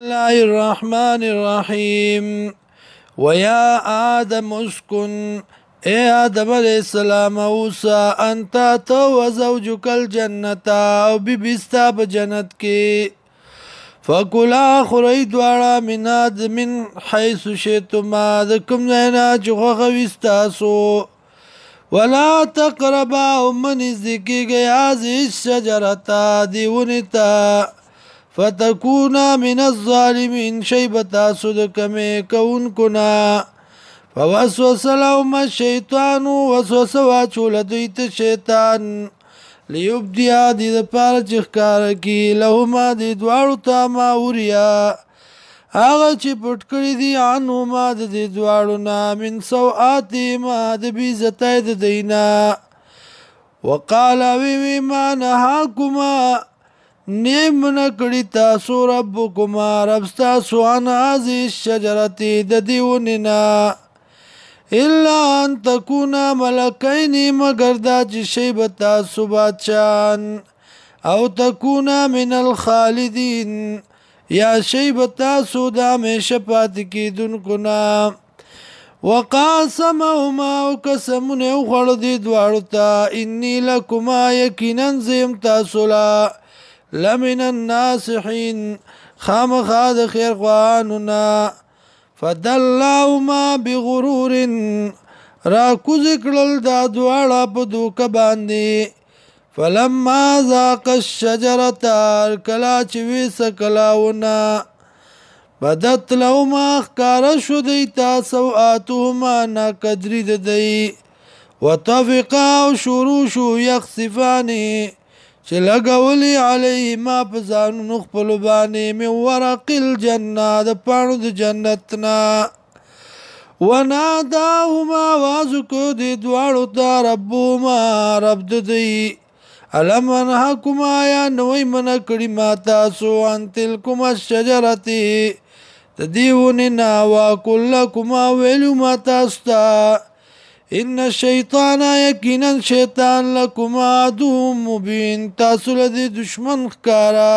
الله الرحمن الرحيم ويا آدم اسكن اے آدم علیہ السلام اوسا انتا تو وزوجک الجنتا او بی بستا بجنت کی فکلا خوری دوارا من حیث شیطما دکم زینا چخوخ وستاسو ولا تقربا امن ازدکی گئی هذه الشجرتا دیونتا فتكونا من الظالمين شيبتا صدقم كون كنا فوسوس لهما الشيطان وسوس واچول دویت شیطان ليبديا دي د پاره چخکار کی لهما دي دوارو تا ما وریا هغه چې پټ کړی دي عنهما د دې دوارو نا من سوآتی ما د بیزتای د دینا وقال وی ما نهاکما نیم نکړی تاسو ربکما رب ستاسو عن هذه الشجرة د دیوننا الا ان تکونا ملکین مگر دا چې شی به تاسو بادشان او تکونا من الخالدین یا شی به تاسو د همیشه پاتې کیدونکو نه وقاسمهما او قسمونه وخوړه دې دواړو ته انی لکما یقینا زم تاسو لا لمن الناصحين خامخا د خیر خواننا فدلهما بغرور را کوز کړل دا دواړه په دوک باندې فلما ذاق الشجرة کلا چې ویس کلاونا بدت لهما ښکاره شو دیتا سوآتهما ناقدري د دی وطفقا او شروع شو یخصفانې چې لګولي علیهما په ځانونو خپلو باندې من ورق الجنه د پاڼو د جنت نه وناداهما آواز کو دې دواړو ته ربهما رب د دوی الم انهکما یا نوی منع کړي ما تاسو عن تلکما الشجرة د دې ونې نه واقل لکما ویلو ما تاسو ته ان الشیطان یقینا شیطان لکما عدو مبین تاسو له دشمن ښکارا